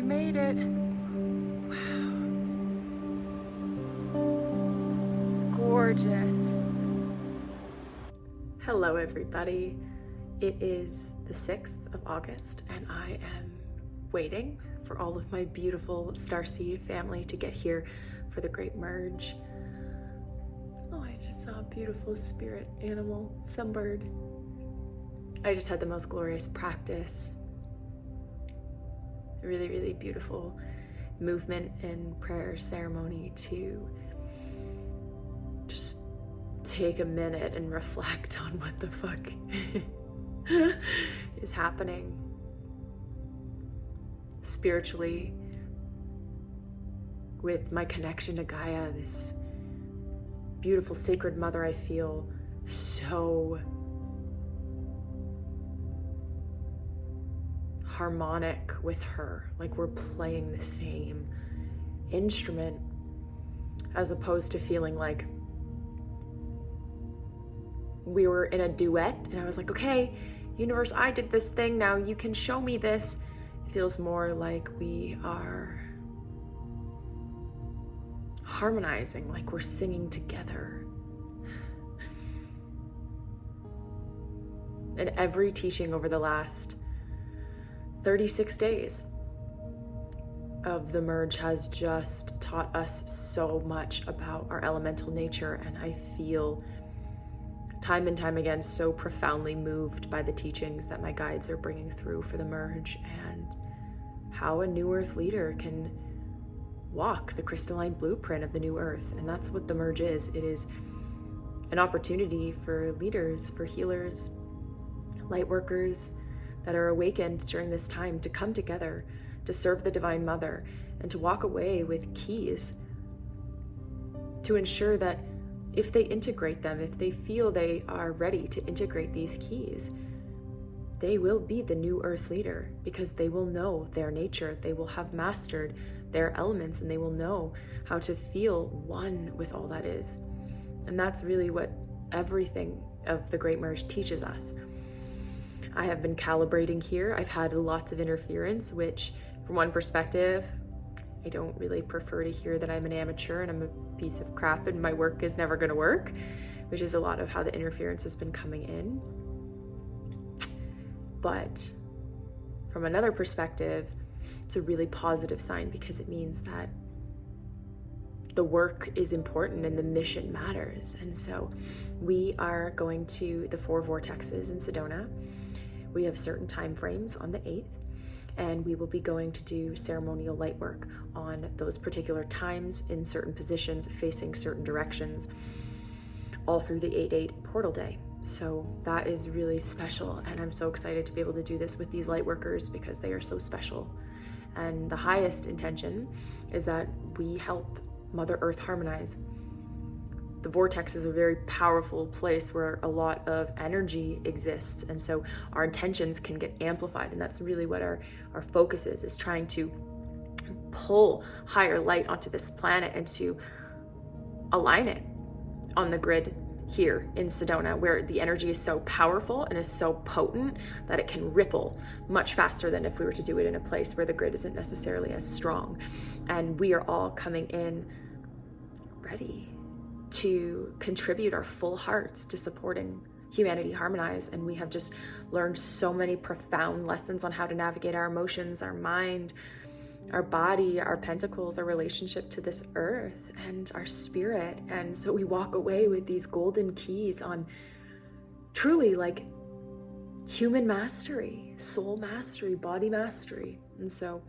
made it. Wow. Gorgeous. Hello everybody. It is the 6th of August and I am waiting for all of my beautiful Starseed family to get here for the Great Merge. Oh, I just saw a beautiful spirit animal, sunbird. I just had the most glorious practice. A really, really beautiful movement and prayer ceremony to just take a minute and reflect on what the fuck is happening spiritually with my connection to Gaia, this beautiful sacred mother. I feel so harmonic with her, like we're playing the same instrument, as opposed to feeling like we were in a duet and I was like, okay, universe, I did this thing, now you can show me this. It feels more like we are harmonizing, like we're singing together. And every teaching over the last 36 days of the merge has just taught us so much about our elemental nature, and I feel time and time again so profoundly moved by the teachings that my guides are bringing through for the merge, and how a new earth leader can walk the crystalline blueprint of the new earth. And that's what the merge is. It is an opportunity for leaders, for healers, light workers that are awakened during this time to come together to serve the Divine Mother and to walk away with keys to ensure that if they integrate them, if they feel they are ready to integrate these keys, they will be the new earth leader, because they will know their nature, they will have mastered their elements, and they will know how to feel one with all that is. And that's really what everything of the Great Merge teaches us. I have been calibrating here. I've had lots of interference, which from one perspective, I don't really prefer to hear that I'm an amateur and I'm a piece of crap and my work is never going to work, which is a lot of how the interference has been coming in. But from another perspective, it's a really positive sign, because it means that the work is important and the mission matters. And so we are going to the 4 vortexes in Sedona. We have certain time frames on the 8th, and we will be going to do ceremonial light work on those particular times in certain positions facing certain directions all through the 8/8 portal day. So that is really special, and I'm so excited to be able to do this with these light workers because they are so special. And the highest intention is that we help Mother Earth harmonize. The vortex is a very powerful place where a lot of energy exists, and so our intentions can get amplified, and that's really what our focus is trying to pull higher light onto this planet and to align it on the grid here in Sedona, where the energy is so powerful and is so potent that it can ripple much faster than if we were to do it in a place where the grid isn't necessarily as strong. And we are all coming in ready to contribute our full hearts to supporting humanity harmonize. And we have just learned so many profound lessons on how to navigate our emotions, our mind, our body, our pentacles, our relationship to this earth, and our spirit. And so we walk away with these golden keys on truly like human mastery, soul mastery, body mastery. And so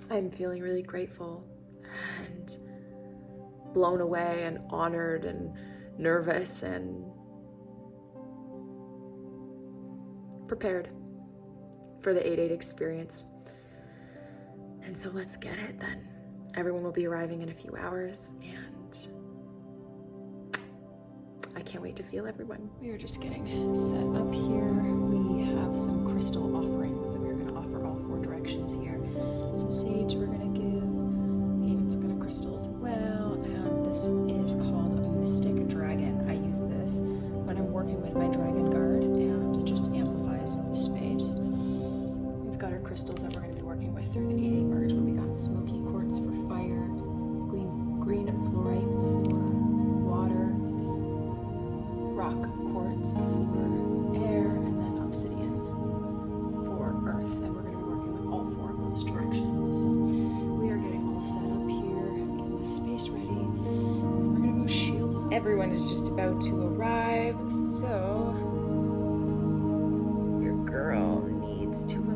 I'm feeling really grateful and blown away and honored and nervous and prepared for the 8/8 experience. And so let's get it then. Everyone will be arriving in a few hours, and I can't wait to feel everyone. We are just getting set up here. We have some crystal offerings that we're going to offer all 4 directions here. Some sage we're going to give. Aiden's got a crystal as well, and this is called a Mystic Dragon. I use this when I'm working with my dragon guard, and it just amplifies the space. We've got our crystals that we're going to be working working with through the 8-8 merge, where we got smoky quartz for fire, green fluorite for water, rock quartz for air, and then obsidian for earth. And we're going to be working with all 4 of those directions. So we are getting all set up here, getting the space ready, and then we're going to go shield up. Everyone is just about to arrive, so your girl needs to align.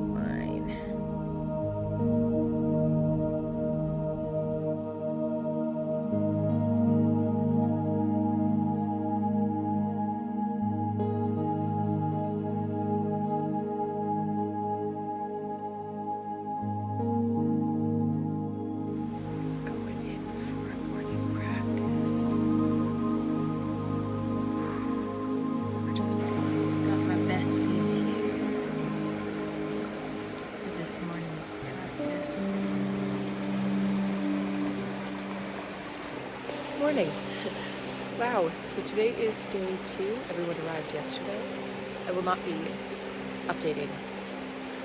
Morning. Wow, so today is day 2. Everyone arrived yesterday. I will not be updating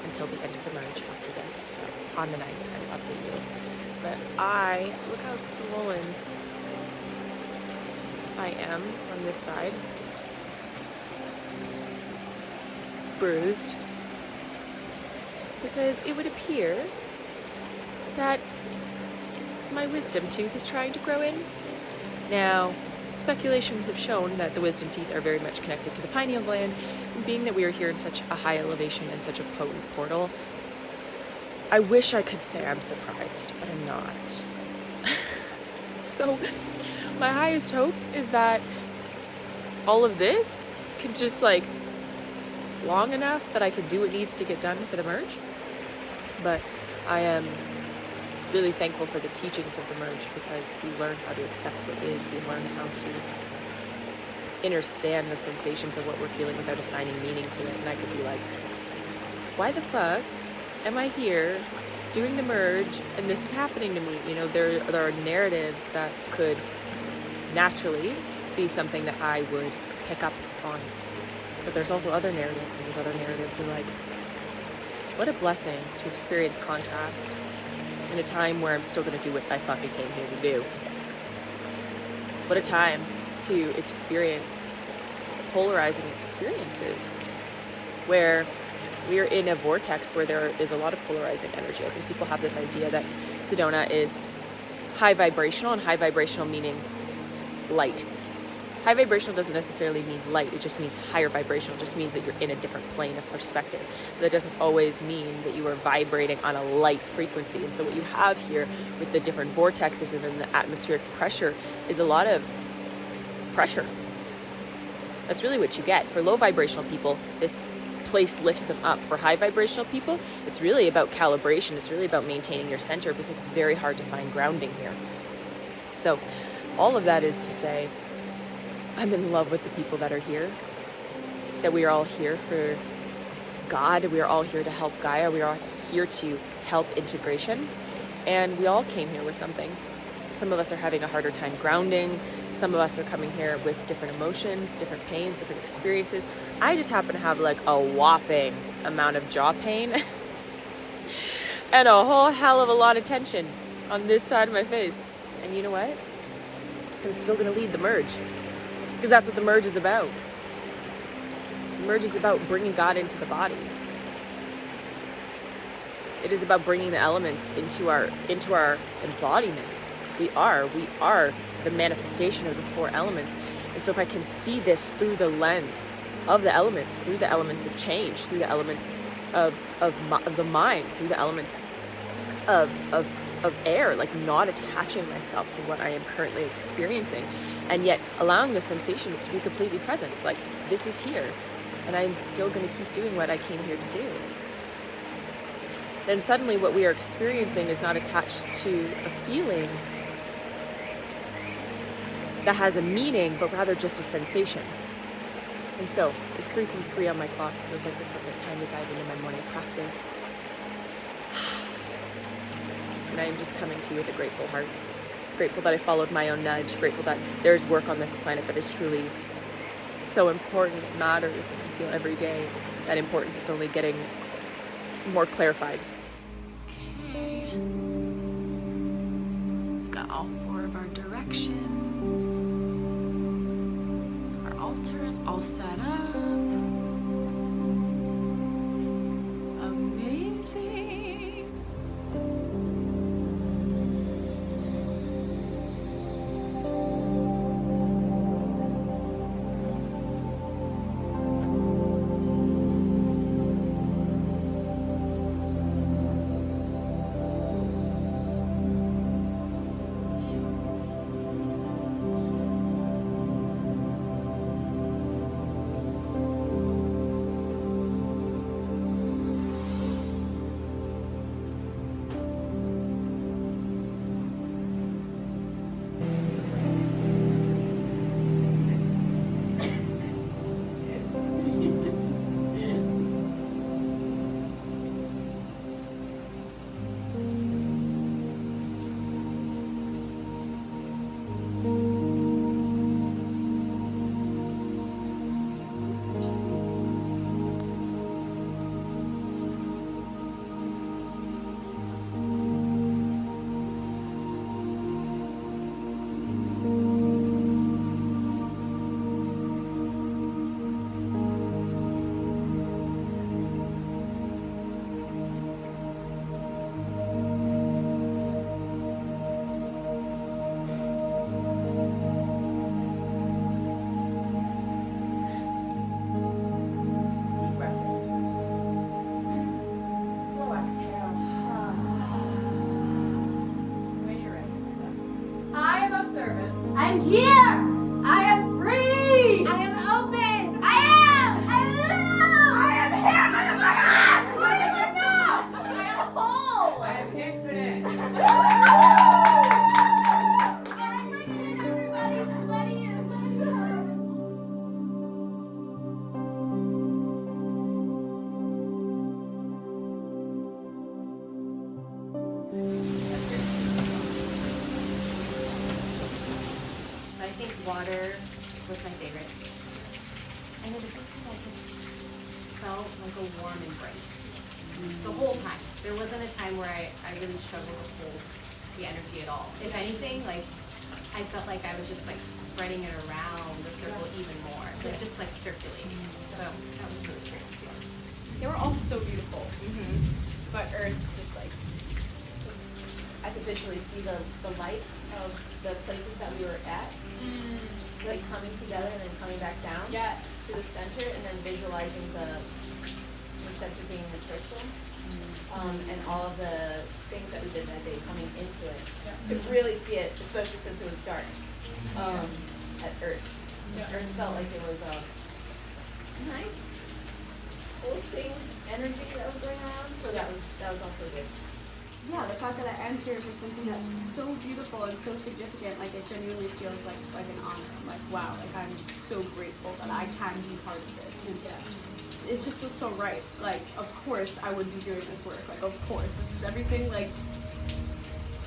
until the end of the merge after this, so on the 9th I will update you. But look how swollen I am on this side. Bruised. Because it would appear that my wisdom tooth is trying to grow in. Now, speculations have shown that the wisdom teeth are very much connected to the pineal gland, and being that we are here in such a high elevation and such a potent portal, I wish I could say I'm surprised, but I'm not. So, my highest hope is that all of this can just long enough that I can do what needs to get done for the merge. But I am really thankful for the teachings of the merge, because we learn how to accept what is. We learn how to understand the sensations of what we're feeling without assigning meaning to it. And I could be like, why the fuck am I here doing the merge and this is happening to me? You know, there are narratives that could naturally be something that I would pick up on. But there's also other narratives, and those other narratives are like, what a blessing to experience contrast in a time where I'm still going to do what I fucking came here to do. What a time to experience polarizing experiences where we are in a vortex where there is a lot of polarizing energy. I think people have this idea that Sedona is high vibrational, and high vibrational meaning light. High vibrational doesn't necessarily mean light, it just means higher vibrational. It just means that you're in a different plane of perspective. That doesn't always mean that you are vibrating on a light frequency. And so what you have here with the different vortexes and then the atmospheric pressure is a lot of pressure. That's really what you get. For low vibrational people, this place lifts them up. For high vibrational people, it's really about calibration. It's really about maintaining your center, because it's very hard to find grounding here. So all of that is to say, I'm in love with the people that are here, that we are all here for God, we are all here to help Gaia, we are all here to help integration, and we all came here with something. Some of us are having a harder time grounding, some of us are coming here with different emotions, different pains, different experiences. I just happen to have a whopping amount of jaw pain and a whole hell of a lot of tension on this side of my face. And you know what? I'm still going to lead the merge. Because that's what the merge is about. The merge is about bringing God into the body. It is about bringing the elements into our embodiment. We are the manifestation of the 4 elements. And so if I can see this through the lens of the elements, through the elements of change, through the elements of the mind, through the elements of air, not attaching myself to what I am currently experiencing, and yet allowing the sensations to be completely present. It's like, this is here, and I'm still going to keep doing what I came here to do. Then suddenly what we are experiencing is not attached to a feeling that has a meaning, but rather just a sensation. And so, it's 3:33 on my clock. It was like the perfect time to dive into my morning practice. And I am just coming to you with a grateful heart. Grateful that I followed my own nudge. Grateful that there's work on this planet that is truly so important. It matters. And I feel every day that importance is only getting more clarified. all 4 of our directions. Our altar is all set up. Amazing. I'm here! I am free! I am open! I am! I love! I am here, motherfucker! I am enough! I am whole! I am infinite! I'm bringing in everybody's money and I think water was my favorite. And it was just like it felt like a warm embrace. The whole time. There wasn't a time where I really struggled to hold the energy at all. If anything, like I felt like I was just like spreading it around the circle even more. Like just like circulating. So that was really great to feel. They were all so beautiful. But Earth just like, I could visually see the lights of the places that we were at, like coming together and then coming back down Yes. to the center, and then visualizing the center being the crystal, and all of the things that we did that day coming into it. Could really see it, especially since it was dark at Earth. Earth felt like it was a nice, pulsing energy that was going on. So that was also good. Yeah, the fact that I am here for something that's so beautiful and so significant, like it genuinely feels like an honor. I'm like, wow, like I'm so grateful that I can be part of this. And it just feels so right. Like, of course I would be doing this work. Like, of course, this is everything like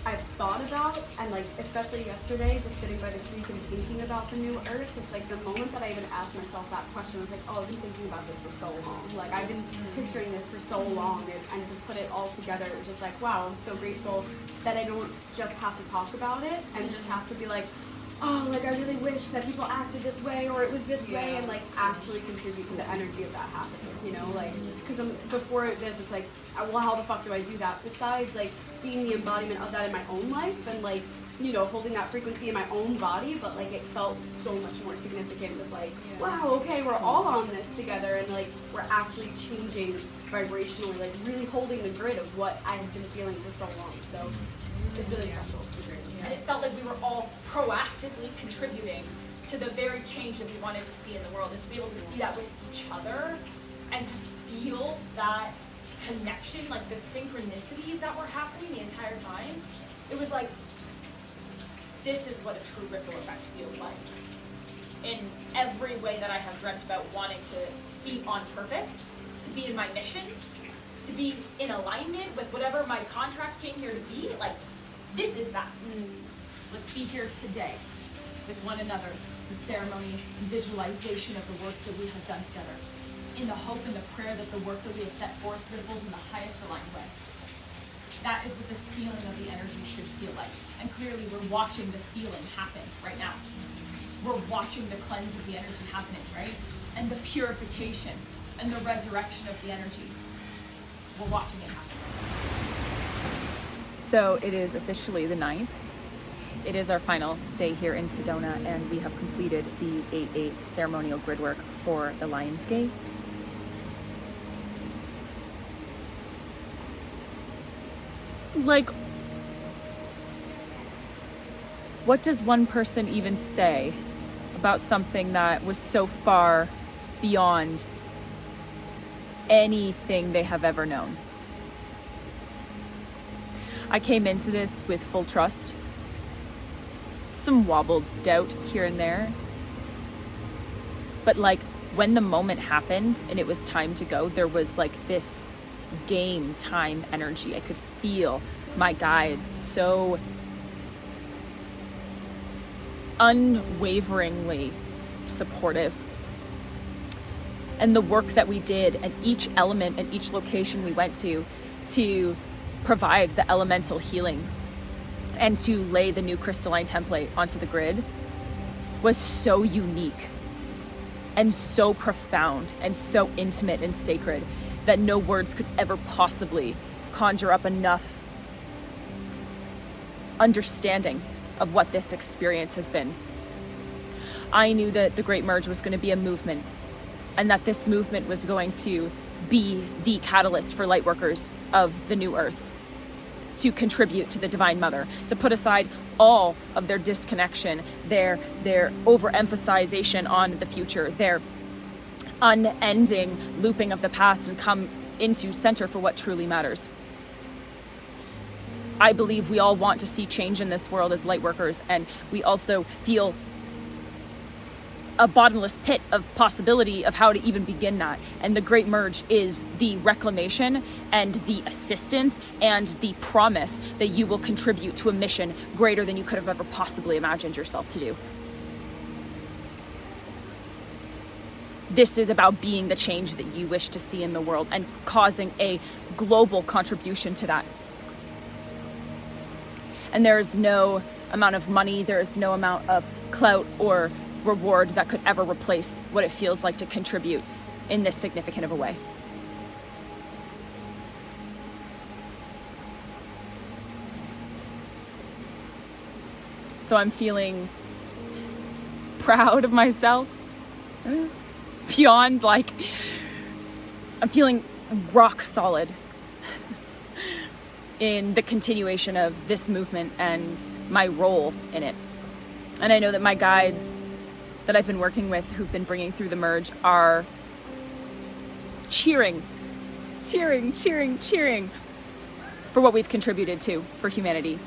I've thought about, and like especially yesterday, just sitting by the creek and thinking about the new Earth. It's like the moment that I even asked myself that question, I was like, oh, I've been thinking about this for so long. Like I've been picturing this for so long, and to put it all together, it was just like, wow, I'm so grateful that I don't just have to talk about it and just have to be like, oh, like I really wish that people acted this way or it was this way, and like actually contribute to the energy of that happening, you know, like, because before this, it's like, well, how the fuck do I do that? Besides like being the embodiment of that in my own life and like, you know, holding that frequency in my own body, but like it felt so much more significant with like, wow, okay, we're all on this together, and like we're actually changing vibrationally, like really holding the grid of what I have been feeling for so long. So it's really special. And it felt like we were all proactively contributing to the very change that we wanted to see in the world, and to be able to see that with each other and to feel that connection, like the synchronicities that were happening the entire time. It was like, this is what a true ripple effect feels like. In every way that I have dreamt about wanting to be on purpose, to be in my mission, to be in alignment with whatever my contract came here to be, like, this is that. Let's be here today with one another in ceremony and visualization of the work that we have done together, in the hope and the prayer that the work that we have set forth ripples in the highest aligned way. That is what the sealing of the energy should feel like. And clearly we're watching the sealing happen right now. We're watching the cleanse of the energy happening, right? And the purification and the resurrection of the energy. We're watching it happen. So it is officially the 9th. It is our final day here in Sedona, and we have completed the 8/8 ceremonial grid work for the Lion's Gate. Like, what does one person even say about something that was so far beyond anything they have ever known? I came into this with full trust, some wobbled doubt here and there, but like when the moment happened and it was time to go, there was like this game time energy. I could feel my guides so unwaveringly supportive. And the work that we did and each element and each location we went to provide the elemental healing and to lay the new crystalline template onto the grid was so unique and so profound and so intimate and sacred that no words could ever possibly conjure up enough understanding of what this experience has been. I knew that the Great Merge was going to be a movement, and that this movement was going to be the catalyst for lightworkers of the new earth to contribute to the Divine Mother, to put aside all of their disconnection, their overemphasization on the future, their unending looping of the past, and come into center for what truly matters. I believe we all want to see change in this world as lightworkers, and we also feel a bottomless pit of possibility of how to even begin that. And the Great Merge is the reclamation and the assistance and the promise that you will contribute to a mission greater than you could have ever possibly imagined yourself to do. This is about being the change that you wish to see in the world and causing a global contribution to that. And there is no amount of money, there is no amount of clout or reward that could ever replace what it feels like to contribute in this significant of a way. So I'm feeling proud of myself beyond, like, I'm feeling rock solid in the continuation of this movement and my role in it. And I know that my guides that I've been working with who've been bringing through the merge are cheering for what we've contributed to for humanity.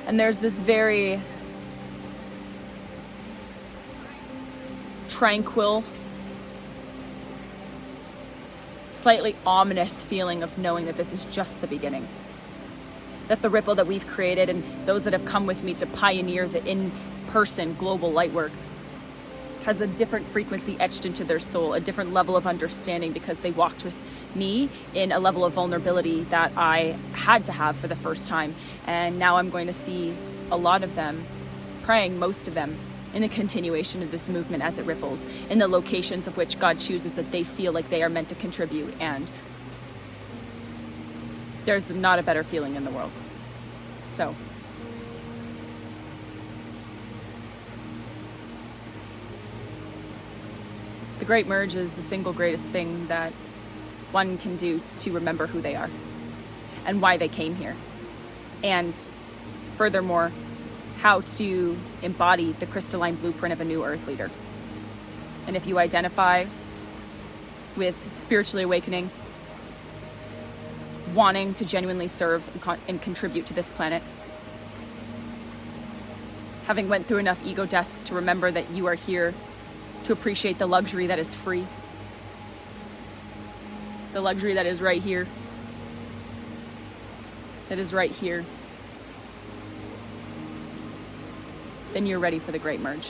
And there's this very tranquil, slightly ominous feeling of knowing that this is just the beginning. That the ripple that we've created and those that have come with me to pioneer the in-person global light work has a different frequency etched into their soul, a different level of understanding, because they walked with me in a level of vulnerability that I had to have for the first time. And now I'm going to see a lot of them, praying most of them, in the continuation of this movement as it ripples, in the locations of which God chooses that they feel like they are meant to contribute. And there's not a better feeling in the world. So, the Great Merge is the single greatest thing that one can do to remember who they are and why they came here. And furthermore, how to embody the crystalline blueprint of a new earth leader. And if you identify with spiritually awakening, wanting to genuinely serve and contribute to this planet, having went through enough ego deaths to remember that you are here to appreciate the luxury that is free, the luxury that is right here, then you're ready for the Great Merge.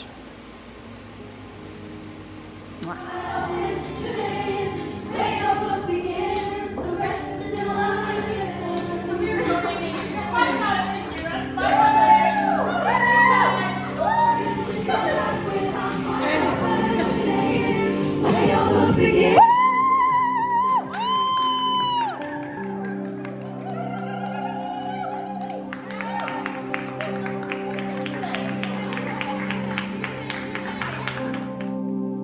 Mwah.